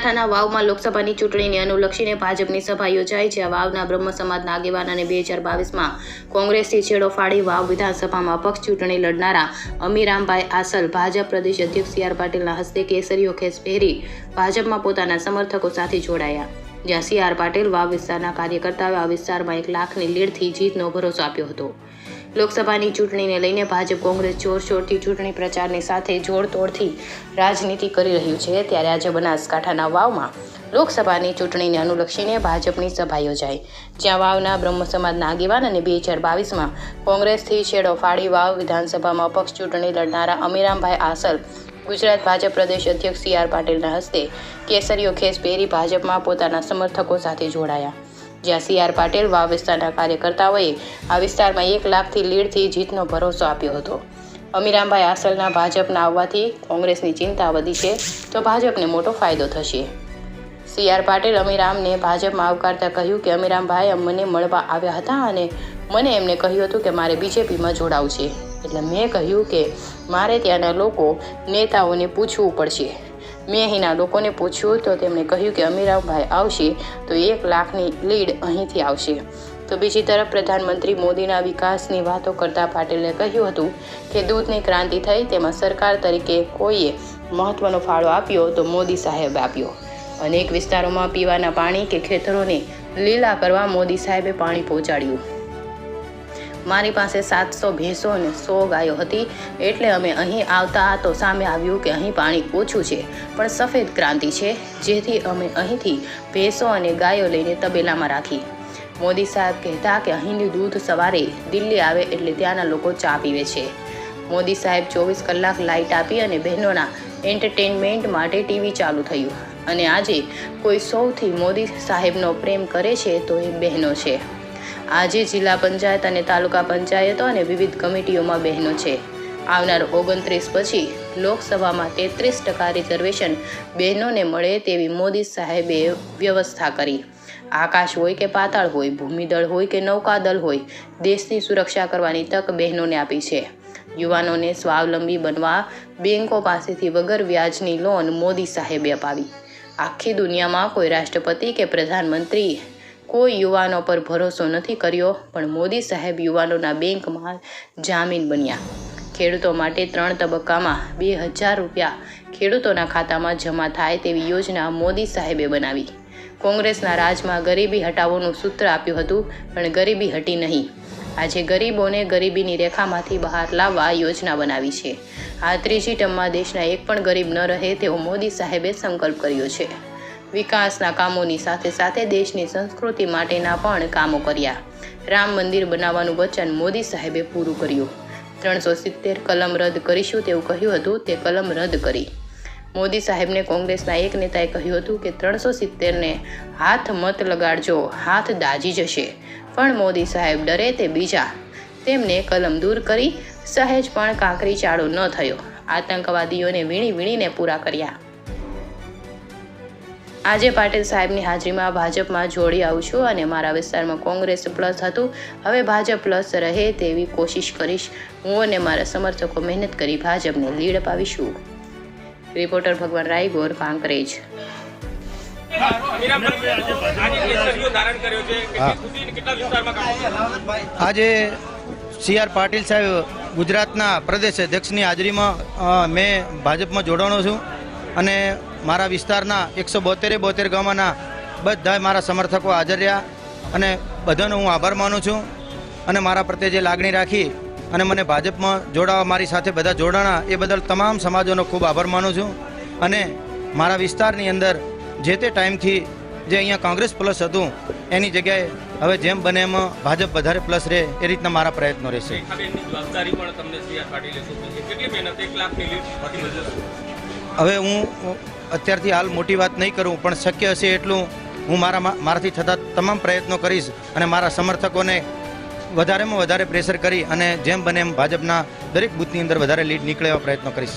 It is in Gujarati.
બનાસકાંઠાના વાવમાં લોકસભાની ચૂંટણીને અનુલક્ષીને ભાજપની સભા યોજાઈ છે। વાવના બ્રહ્મ સમાજના આગેવાન અને 2022માં કોંગ્રેસથી છેડો ફાડી વાવ વિધાનસભામાં અપક્ષ ચૂંટણી લડનારા અમીરામભાઈ આસલ ભાજપ પ્રદેશ અધ્યક્ષ સી.આર. પાટીલના હસ્તે કેસરીઓ ખેસ પહેરી ભાજપમાં પોતાના સમર્થકો સાથે જોડાયા, જ્યાં સી.આર. પાટીલ વાવ વિસ્તારના કાર્યકર્તાઓએ આ વિસ્તારમાં 1 લાખની લીડથી જીતનો ભરોસો આપ્યો હતો। લોકસભાની ચૂંટણીને લઈને ભાજપ કોંગ્રેસ જોરશોરથી ચૂંટણી પ્રચારની સાથે જોડતોડથી રાજનીતિ કરી રહ્યું છે, ત્યારે આજે બનાસકાંઠાના વાવમાં લોકસભાની ચૂંટણીને અનુલક્ષીને ભાજપની સભા યોજાઈ, જ્યાં વાવના બ્રહ્મ સમાજના આગેવાન અને 2022માં કોંગ્રેસથી છેડો ફાડી વાવ વિધાનસભામાં અપક્ષ ચૂંટણી લડનારા અમીરામભાઈ આસલ ગુજરાત ભાજપ પ્રદેશ અધ્યક્ષ સી.આર. પાટીલના હસ્તે કેસરીઓ ખેસ પહેરી ભાજપમાં પોતાના સમર્થકો સાથે જોડાયા, જ્યાં સી.આર. પાટીલ વાવ વિસ્તારના કાર્યકર્તાઓએ આ વિસ્તારમાં 1 લાખથી લીડથી જીતનો ભરોસો આપ્યો હતો। અમીરામભાઈ આસલના ભાજપના આવવાથી કોંગ્રેસની ચિંતા વધી છે, તો ભાજપને મોટો ફાયદો થશે। સી.આર. પાટીલ અમીરામને ભાજપમાં આવકારતા કહ્યું કે અમીરામભાઈ મને મળવા આવ્યા હતા અને મને એમને કહ્યું હતું કે મારે બીજેપીમાં જોડાવું છે, એટલે મેં કહ્યું કે મારે ત્યાંના લોકો નેતાઓને પૂછવું પડશે। મેં અહીંના લોકોને પૂછ્યું તો તેમણે કહ્યું કે અમીરામભાઈ આવશે તો 1 લાખની લીડ અહીંથી આવશે। તો બીજી તરફ પ્રધાનમંત્રી મોદીના વિકાસની વાતો કરતા પાટીલે કહ્યું હતું કે દૂધની ક્રાંતિ થઈ, તેમાં સરકાર તરીકે કોઈએ મહત્વનો ફાળો આપ્યો તો મોદી સાહેબે આપ્યો। અનેક વિસ્તારોમાં પીવાના પાણી કે ખેતરોને લીલા કરવા મોદી સાહેબે પાણી પહોંચાડ્યું। મારી પાસે 700 ભેંસો અને 100 ગાયો હતી, એટલે અમે અહીં આવતા તો સામે આવ્યું કે અહીં પાણી ઓછું છે, પણ સફેદ ક્રાંતિ છે, જેથી અમે અહીંથી ભેંસો અને ગાયો લઈને તબેલામાં રાખી। મોદી સાહેબ કહેતા કે અહીંનું દૂધ સવારે દિલ્હી આવે એટલે ત્યાંના લોકો ચા પીવે છે। મોદી સાહેબ 24 કલાક લાઇટ આપી અને બહેનોના એન્ટરટેનમેન્ટ માટે ટીવી ચાલુ થયું, અને આજે કોઈ સૌથી મોદી સાહેબનો પ્રેમ કરે છે તો એ બહેનો છે। આજે જિલ્લા પંચાયત અને તાલુકા પંચાયતો અને વિવિધ કમિટીઓમાં બહેનો છે। આવનાર 29 પછી લોકસભામાં 33% રિઝર્વેશન બહેનોને મળે તેવી મોદી સાહેબે વ્યવસ્થા કરી। આકાશ હોય કે પાતાળ હોય, ભૂમિદળ હોય કે નૌકાદળ હોય, દેશની સુરક્ષા કરવાની તક બહેનોને આપી છે। યુવાનોને સ્વાવલંબી બનવા બેંકો પાસેથી વગર વ્યાજની લોન મોદી સાહેબે અપાવી। આખી દુનિયામાં કોઈ રાષ્ટ્રપતિ કે પ્રધાનમંત્રી કોઈ યુવાનો પર ભરોસો નથી કર્યો, પણ મોદી સાહેબ યુવાનોના બેંકમાં જામીન બન્યા। ખેડૂતો માટે 3 તબક્કામાં 2000 રૂપિયા ખેડૂતોના ખાતામાં જમા થાય તેવી યોજના મોદી સાહેબે બનાવી। કોંગ્રેસના રાજમાં ગરીબી હટાવોનું સૂત્ર આપ્યું હતું, પણ ગરીબી હટી નહીં। આજે ગરીબોને ગરીબીની રેખામાંથી બહાર લાવવા યોજના બનાવી છે। આ ત્રીજી ટર્મમાં દેશના એક પણ ગરીબ ન રહે તેવો મોદી સાહેબે સંકલ્પ કર્યો છે। વિકાસના કામોની સાથે સાથે દેશની સંસ્કૃતિ માટેના પણ કામો કર્યા। રામ મંદિર બનાવવાનું વચન મોદી સાહેબે પૂરું કર્યું। 370 કલમ રદ કરીશું તેવું કહ્યું હતું, તે કલમ રદ કરી। મોદી સાહેબને કોંગ્રેસના એક નેતાએ કહ્યું હતું કે 370ને હાથ મત લગાડજો, હાથ દાજી જશે, પણ મોદી સાહેબ ડરે તે બીજા। તેમને કલમ દૂર કરી સહેજ પણ કાંકરી ચાળો ન થયો। આતંકવાદીઓને વીણીને પૂરા કર્યા। આજે પાટીલ સાહેબની હાજરીમાં ભાજપમાં જોડી આવું છું અને મારા વિસ્તારમાં કોંગ્રેસ પ્લસ હતું, હવે ભાજપ પ્લસ રહે તેવી કોશિશ કરીશ। હું અને મારા સમર્થકો મહેનત કરી ભાજપને લીડ અપાવીશું। રિપોર્ટર ભગવાન રાયગોર, કાંકરેજ। આજે સી.આર. પાટીલ સાહેબ ગુજરાતના પ્રદેશ અધ્યક્ષની હાજરીમાં મેં ભાજપમાં જોડાણો છું, અને મારા વિસ્તારના 172 ગામોના બધા મારા સમર્થકો હાજર રહ્યા, અને બધાનો હું આભાર માનું છું, અને મારા પ્રત્યે જે લાગણી રાખી અને મને ભાજપમાં જોડાવા મારી સાથે બધા જોડાણા એ બદલ તમામ સમાજોનો ખૂબ આભાર માનું છું। અને મારા વિસ્તારની અંદર જે તે ટાઈમથી જે અહીંયા કોંગ્રેસ પ્લસ હતું એની જગ્યાએ હવે જેમ બને એમાં ભાજપ વધારે પ્લસ રહે એ રીતના મારા પ્રયત્નો રહેશે। હવે હું અત્યારથી હાલ મોટી વાત નહીં કરું, પણ શક્ય હશે એટલું હું મારાથી થતા તમામ પ્રયત્નો કરીશ, અને મારા સમર્થકોને વધારેમાં વધારે પ્રેશર કરી અને જેમ બને એમ ભાજપના દરેક બૂથની અંદર વધારે લીડ નીકળે એવા પ્રયત્નો કરીશ।